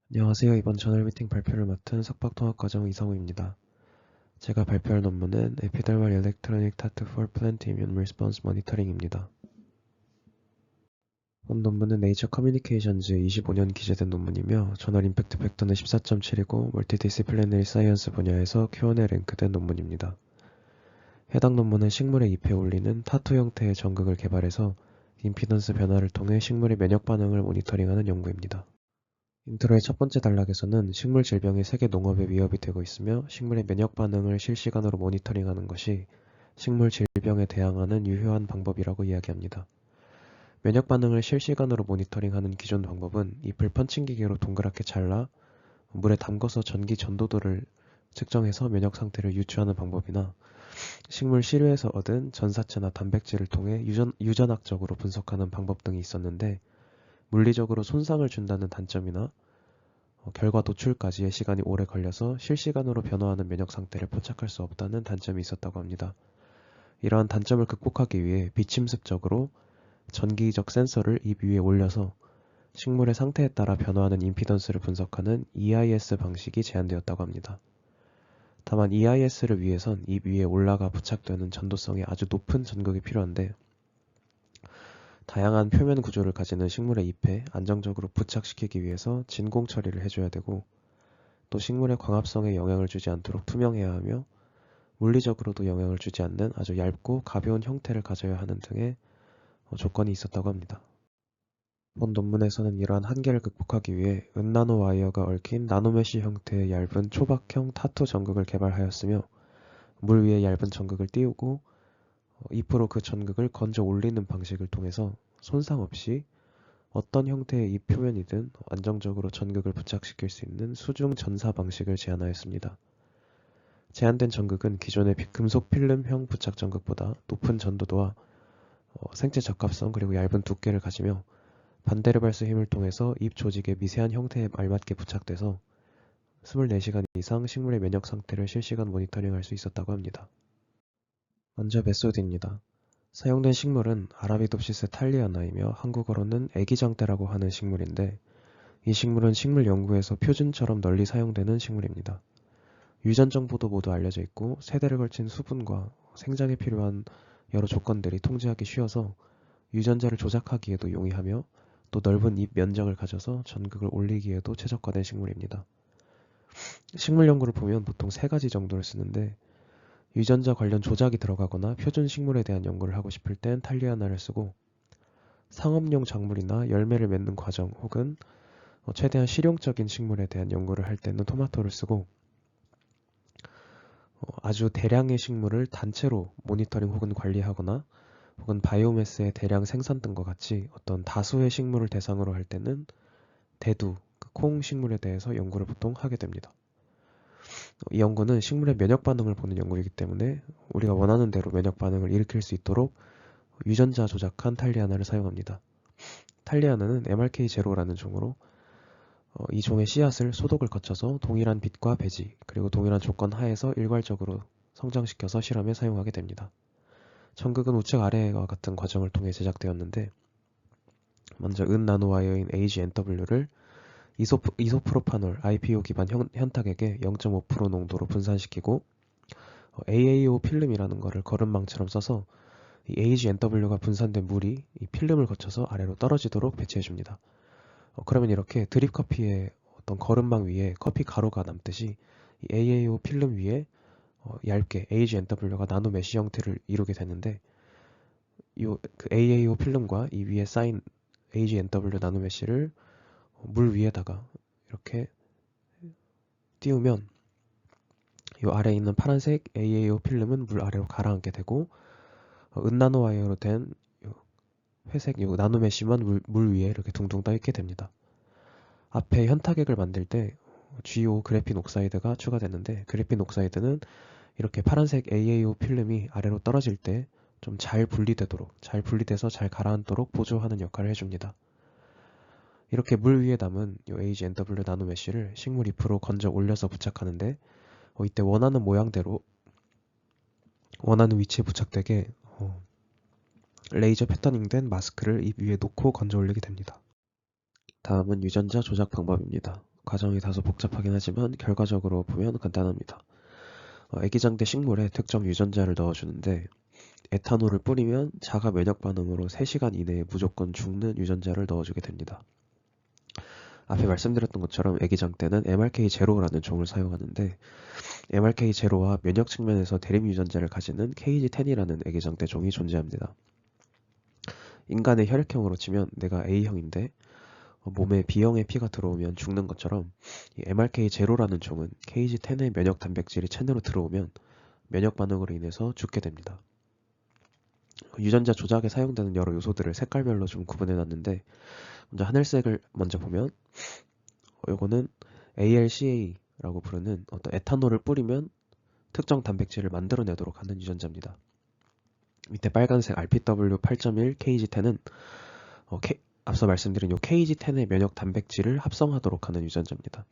안녕하세요. 이번 저널 미팅 발표를 맡은 석박통합과정 이성우입니다. 제가 발표할 논문은 Epidermal Electronic Tattoo for Plant Immune Response Monitoring입니다. 본 논문은 네이처 커뮤니케이션즈에 25년 기재된 논문이며 저널 임팩트 팩터는 14.7이고 멀티디시플리너리 사이언스 분야에서 Q&A 랭크된 논문입니다. 해당 논문은 식물의 잎에 올리는 타투 형태의 전극을 개발해서 임피던스 변화를 통해 식물의 면역 반응을 모니터링하는 연구입니다. 인트로의 첫 번째 단락에서는 식물 질병이 세계 농업에 위협이 되고 있으며 식물의 면역 반응을 실시간으로 모니터링하는 것이 식물 질병에 대항하는 유효한 방법이라고 이야기합니다. 면역 반응을 실시간으로 모니터링하는 기존 방법은 잎을 펀칭기계로 동그랗게 잘라 물에 담궈서 전기 전도도를 측정해서 면역 상태를 유추하는 방법이나 식물 시료에서 얻은 전사체나 단백질을 통해 유전학적으로 분석하는 방법 등이 있었는데 물리적으로 손상을 준다는 단점이나 결과 도출까지의 시간이 오래 걸려서 실시간으로 변화하는 면역 상태를 포착할 수 없다는 단점이 있었다고 합니다. 이러한 단점을 극복하기 위해 비침습적으로 전기적 센서를 잎 위에 올려서 식물의 상태에 따라 변화하는 임피던스를 분석하는 EIS 방식이 제안되었다고 합니다. 다만 EIS를 위해선 잎 위에 올라가 부착되는 전도성이 아주 높은 전극이 필요한데 다양한 표면 구조를 가지는 식물의 잎에 안정적으로 부착시키기 위해서 진공 처리를 해줘야 되고 또 식물의 광합성에 영향을 주지 않도록 투명해야 하며 물리적으로도 영향을 주지 않는 아주 얇고 가벼운 형태를 가져야 하는 등의 조건이 있었다고 합니다. 본 논문에서는 이러한 한계를 극복하기 위해 은나노 와이어가 얽힌 나노메쉬 형태의 얇은 초박형 타투 전극을 개발하였으며 물 위에 얇은 전극을 띄우고 잎으로 그 전극을 건져 올리는 방식을 통해서 손상 없이 어떤 형태의 잎 표면이든 안정적으로 전극을 부착시킬 수 있는 수중 전사 방식을 제안하였습니다. 제한된 전극은 기존의 금속 필름형 부착 전극보다 높은 전도도와 생체 적합성 그리고 얇은 두께를 가지며 반데르발스 힘을 통해서 잎 조직의 미세한 형태에 알맞게 부착돼서 24시간 이상 식물의 면역 상태를 실시간 모니터링할 수 있었다고 합니다. 먼저 메소드입니다. 사용된 식물은 아라비놉시스 탈리아나이며 한국어로는 애기장대라고 하는 식물인데 이 식물은 식물 연구에서 표준처럼 널리 사용되는 식물입니다. 유전 정보도 모두 알려져 있고 세대를 걸친 수분과 생장에 필요한 여러 조건들이 통제하기 쉬워서 유전자를 조작하기에도 용이하며 또 넓은 잎 면적을 가져서 전극을 올리기에도 최적화된 식물입니다. 식물 연구를 보면 보통 3가지 정도를 쓰는데 유전자 관련 조작이 들어가거나 표준 식물에 대한 연구를 하고 싶을 땐 탈리아나를 쓰고 상업용 작물이나 열매를 맺는 과정 혹은 최대한 실용적인 식물에 대한 연구를 할 때는 토마토를 쓰고 아주 대량의 식물을 단체로 모니터링 혹은 관리하거나 혹은 바이오매스의 대량 생산 등과 같이 어떤 다수의 식물을 대상으로 할 때는 대두, 콩 식물에 대해서 연구를 보통 하게 됩니다. 이 연구는 식물의 면역 반응을 보는 연구이기 때문에 우리가 원하는 대로 면역 반응을 일으킬 수 있도록 유전자 조작한 탈리아나를 사용합니다. 탈리아나는 MRK0라는 종으로 이 종의 씨앗을 소독을 거쳐서 동일한 빛과 배지 그리고 동일한 조건 하에서 일괄적으로 성장시켜서 실험에 사용하게 됩니다. 전극은 우측 아래와 같은 과정을 통해 제작되었는데 먼저 은나노와이어인 AGNW를 이소프로파놀 IPO 기반 현탁액에 0.5% 농도로 분산시키고 AAO 필름이라는 것을 거름망처럼 써서 이 AGNW가 분산된 물이 이 필름을 거쳐서 아래로 떨어지도록 배치해줍니다. 그러면 이렇게 드립 커피의 어떤 거름망 위에 커피 가루가 남듯이 이 AAO 필름 위에 얇게 AGNW가 나노 메쉬 형태를 이루게 되는데 그 AAO 필름과 이 위에 쌓인 AGNW 나노 메쉬를 물 위에다가 이렇게 띄우면 이 아래에 있는 파란색 AAO 필름은 물 아래로 가라앉게 되고 은나노 와이어로 된 회색 나노 메쉬만 물 위에 이렇게 둥둥 떠 있게 됩니다. 앞에 현타객을 만들 때 GO 그래핀 옥사이드가 추가되는데 그래핀 옥사이드는 이렇게 파란색 AAO 필름이 아래로 떨어질 때 좀 잘 분리돼서 잘 가라앉도록 보조하는 역할을 해줍니다. 이렇게 물 위에 남은 AGNW 나노메쉬를 식물 잎으로 건져 올려서 부착하는데 이때 원하는 모양대로 원하는 위치에 부착되게 레이저 패터닝된 마스크를 잎 위에 놓고 건져 올리게 됩니다. 다음은 유전자 조작 방법입니다. 과정이 다소 복잡하긴 하지만 결과적으로 보면 간단합니다. 애기장대 식물에 특정 유전자를 넣어주는데 에탄올을 뿌리면 자가 면역 반응으로 3시간 이내에 무조건 죽는 유전자를 넣어주게 됩니다. 앞에 말씀드렸던 것처럼 애기장 때는 MRK0라는 종을 사용하는데 MRK0와 면역 측면에서 대립 유전자를 가지는 KG10이라는 애기장 때 종이 존재합니다. 인간의 혈액형으로 치면 내가 A형인데 몸에 B형의 피가 들어오면 죽는 것처럼 이 MRK0라는 종은 KG10의 면역 단백질이 체내로 들어오면 면역 반응으로 인해서 죽게 됩니다. 유전자 조작에 사용되는 여러 요소들을 색깔별로 좀 구분해 놨는데 먼저 하늘색을 먼저 보면 이거는 ALCA라고 부르는 어떤 에탄올을 뿌리면 특정 단백질을 만들어내도록 하는 유전자입니다. 밑에 빨간색 RPW 8.1 KG10은 앞서 말씀드린 요 KG10의 면역 단백질을 합성하도록 하는 유전자입니다.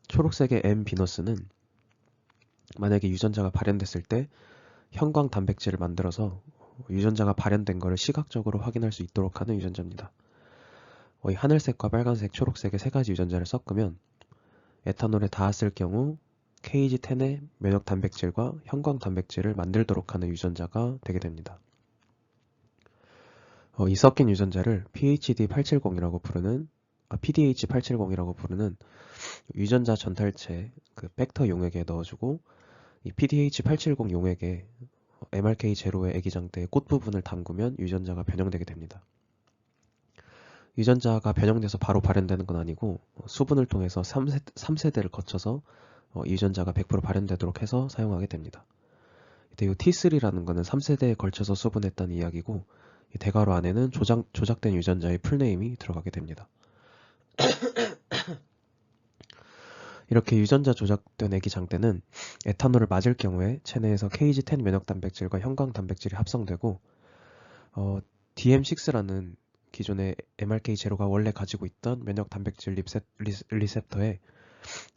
초록색의 M 비너스는 만약에 유전자가 발현됐을 때 형광 단백질을 만들어서 유전자가 발현된 것을 시각적으로 확인할 수 있도록 하는 유전자입니다. 이 하늘색과 빨간색, 초록색의 세 가지 유전자를 섞으면 에탄올에 닿았을 경우 KG10의 면역 단백질과 형광 단백질을 만들도록 하는 유전자가 되게 됩니다. 이 섞인 유전자를 PDH870이라고 부르는 유전자 전달체 그 벡터 용액에 넣어주고 이 PDH870 용액에 MRK0의 애기장대의 꽃 부분을 담그면 유전자가 변형되게 됩니다. 유전자가 변형돼서 바로 발현되는 건 아니고 수분을 통해서 3세대를 거쳐서 유전자가 100% 발현되도록 해서 사용하게 됩니다. 이때 이 T3라는 거는 3세대에 걸쳐서 수분했다는 이야기고 이 대괄호 안에는 조작된 유전자의 풀네임이 들어가게 됩니다. 이렇게 유전자 조작된 애기장대는 에탄올을 맞을 경우에 체내에서 KG10 면역 단백질과 형광 단백질이 합성되고 DM6라는 기존의 MRK0가 원래 가지고 있던 면역 단백질 리셉터에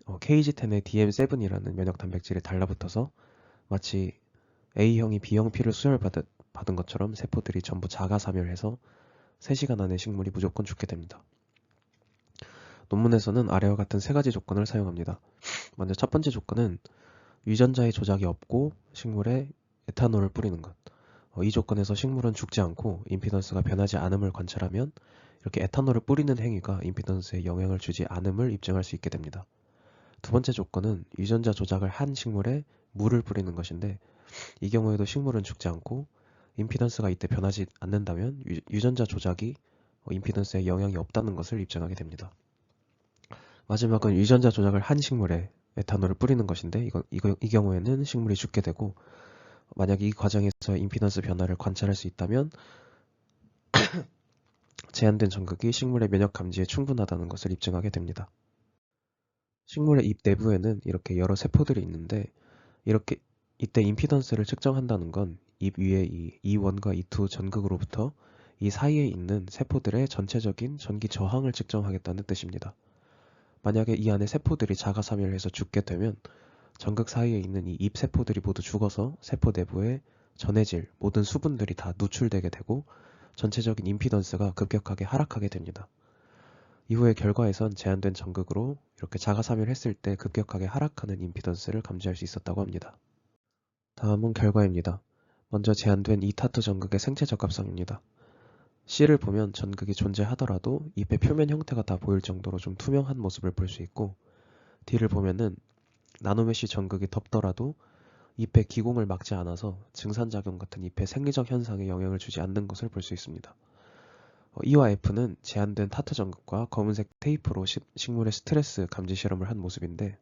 KG10의 DM7이라는 면역 단백질이 달라붙어서 마치 A형이 B형 피를 수혈받은 것처럼 세포들이 전부 자가사멸해서 3시간 안에 식물이 무조건 죽게 됩니다. 논문에서는 아래와 같은 세 가지 조건을 사용합니다. 먼저 첫 번째 조건은 유전자의 조작이 없고 식물에 에탄올을 뿌리는 것. 이 조건에서 식물은 죽지 않고 임피던스가 변하지 않음을 관찰하면 이렇게 에탄올을 뿌리는 행위가 임피던스에 영향을 주지 않음을 입증할 수 있게 됩니다. 두 번째 조건은 유전자 조작을 한 식물에 물을 뿌리는 것인데 이 경우에도 식물은 죽지 않고 임피던스가 이때 변하지 않는다면 유전자 조작이 임피던스에 영향이 없다는 것을 입증하게 됩니다. 마지막은 유전자 조작을 한 식물에 에탄올을 뿌리는 것인데 이 경우에는 식물이 죽게 되고 만약 이 과정에서 임피던스 변화를 관찰할 수 있다면 제한된 전극이 식물의 면역 감지에 충분하다는 것을 입증하게 됩니다. 식물의 잎 내부에는 이렇게 여러 세포들이 있는데 이때 임피던스를 측정한다는 건 잎 위에 이 E1과 E2 전극으로부터 이 사이에 있는 세포들의 전체적인 전기 저항을 측정하겠다는 뜻입니다. 만약에 이 안에 세포들이 자가사멸해서 죽게 되면 전극 사이에 있는 이 잎 세포들이 모두 죽어서 세포 내부에 전해질 모든 수분들이 다 누출되게 되고 전체적인 임피던스가 급격하게 하락하게 됩니다. 이후의 결과에선 제한된 전극으로 이렇게 자가사멸했을 때 급격하게 하락하는 임피던스를 감지할 수 있었다고 합니다. 다음은 결과입니다. 먼저 제한된 이타투 전극의 생체 적합성입니다. C를 보면 전극이 존재하더라도 잎의 표면 형태가 다 보일 정도로 좀 투명한 모습을 볼 수 있고 D를 보면은 나노메쉬 전극이 덮더라도 잎의 기공을 막지 않아서 증산작용 같은 잎의 생리적 현상에 영향을 주지 않는 것을 볼 수 있습니다. E와 F는 제한된 타투 전극과 검은색 테이프로 식물의 스트레스 감지 실험을 한 모습인데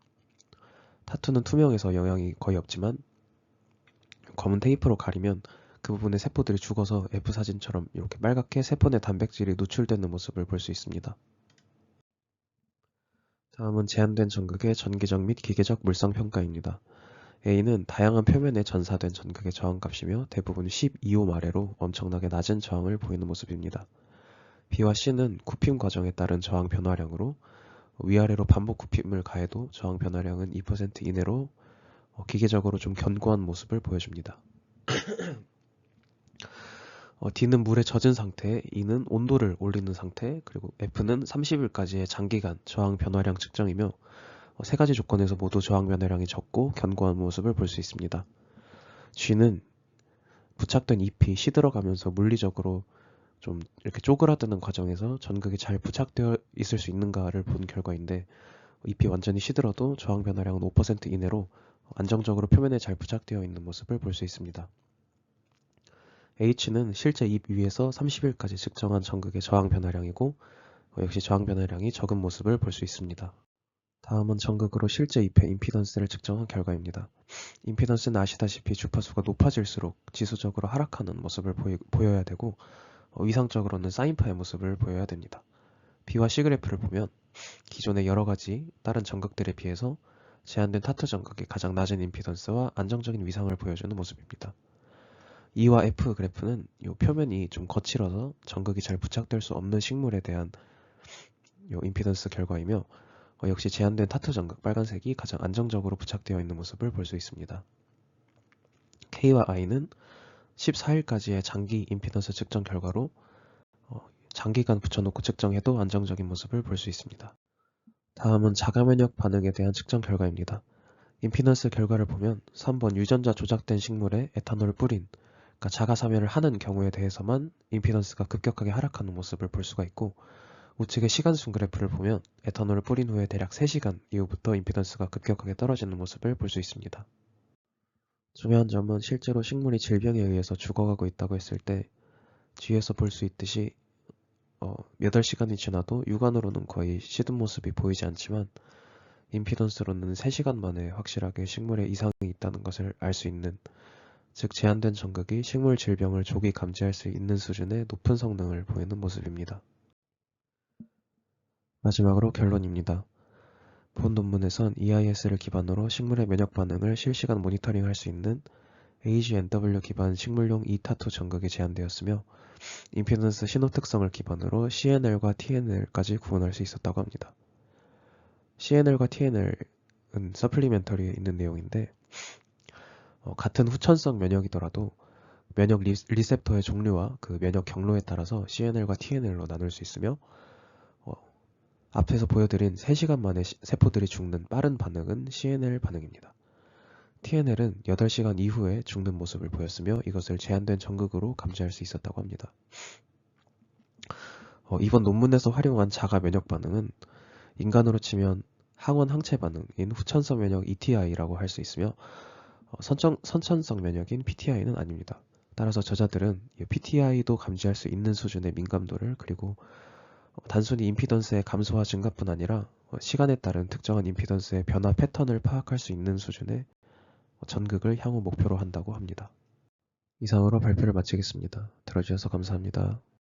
타투는 투명해서 영향이 거의 없지만 검은 테이프로 가리면 그 부분의 세포들이 죽어서 F사진처럼 이렇게 빨갛게 세포 내 단백질이 노출되는 모습을 볼 수 있습니다. 다음은 제한된 전극의 전기적 및 기계적 물성 평가입니다. A는 다양한 표면에 전사된 전극의 저항값이며 대부분 12옴 아래로 엄청나게 낮은 저항을 보이는 모습입니다. B와 C는 굽힘 과정에 따른 저항 변화량으로 위아래로 반복 굽힘을 가해도 저항 변화량은 2% 이내로 기계적으로 좀 견고한 모습을 보여줍니다. D는 물에 젖은 상태, E는 온도를 올리는 상태, 그리고 F는 30일까지의 장기간 저항 변화량 측정이며 세 가지 조건에서 모두 저항 변화량이 적고 견고한 모습을 볼 수 있습니다. G는 부착된 잎이 시들어가면서 물리적으로 좀 이렇게 쪼그라드는 과정에서 전극이 잘 부착되어 있을 수 있는가를 본 결과인데 잎이 완전히 시들어도 저항 변화량은 5% 이내로 안정적으로 표면에 잘 부착되어 있는 모습을 볼 수 있습니다. H는 실제 잎 위에서 30일까지 측정한 전극의 저항 변화량이고 역시 저항 변화량이 적은 모습을 볼 수 있습니다. 다음은 전극으로 실제 잎의 임피던스를 측정한 결과입니다. 임피던스는 아시다시피 주파수가 높아질수록 지수적으로 하락하는 모습을 보여야 되고 위상적으로는 사인파의 모습을 보여야 됩니다. B와 C 그래프를 보면 기존의 여러 가지 다른 전극들에 비해서 제한된 타투 전극이 가장 낮은 임피던스와 안정적인 위상을 보여주는 모습입니다. E와 F 그래프는 이 표면이 좀 거칠어서 전극이 잘 부착될 수 없는 식물에 대한 이 임피던스 결과이며 역시 제한된 타투 전극 빨간색이 가장 안정적으로 부착되어 있는 모습을 볼 수 있습니다. K와 I는 14일까지의 장기 임피던스 측정 결과로 장기간 붙여놓고 측정해도 안정적인 모습을 볼 수 있습니다. 다음은 자가면역 반응에 대한 측정 결과입니다. 임피던스 결과를 보면 3번 유전자 조작된 식물에 에탄올을 뿌린 그러니까 자가사면을 하는 경우에 대해서만 임피던스가 급격하게 하락하는 모습을 볼 수가 있고 우측의 시간순 그래프를 보면 에탄올을 뿌린 후에 대략 3시간 이후부터 임피던스가 급격하게 떨어지는 모습을 볼 수 있습니다. 중요한 점은 실제로 식물이 질병에 의해서 죽어가고 있다고 했을 때 뒤에서 볼 수 있듯이 8시간이 지나도 육안으로는 거의 시든 모습이 보이지 않지만 임피던스로는 3시간 만에 확실하게 식물에 이상이 있다는 것을 알 수 있는 즉 제한된 전극이 식물 질병을 조기 감지할 수 있는 수준의 높은 성능을 보이는 모습입니다. 마지막으로 결론입니다. 본 논문에선 EIS를 기반으로 식물의 면역 반응을 실시간 모니터링할 수 있는 AGNW 기반 식물용 이타투 전극이 제한되었으며 임피던스 신호 특성을 기반으로 CNL과 TNL까지 구분할 수 있었다고 합니다. CNL과 TNL은 서플리멘터리에 있는 내용인데 같은 후천성 면역이더라도 면역 리셉터의 종류와 그 면역 경로에 따라서 CNL과 TNL로 나눌 수 있으며 앞에서 보여드린 3시간 만에 세포들이 죽는 빠른 반응은 CNL 반응입니다. TNL은 8시간 이후에 죽는 모습을 보였으며 이것을 제한된 전극으로 감지할 수 있었다고 합니다. 이번 논문에서 활용한 자가 면역 반응은 인간으로 치면 항원 항체 반응인 후천성 면역 ETI라고 할 수 있으며 선천성 면역인 PTI는 아닙니다. 따라서 저자들은 PTI도 감지할 수 있는 수준의 민감도를 그리고 단순히 임피던스의 감소와 증가뿐 아니라 시간에 따른 특정한 임피던스의 변화 패턴을 파악할 수 있는 수준의 전극을 향후 목표로 한다고 합니다. 이상으로 발표를 마치겠습니다. 들어주셔서 감사합니다.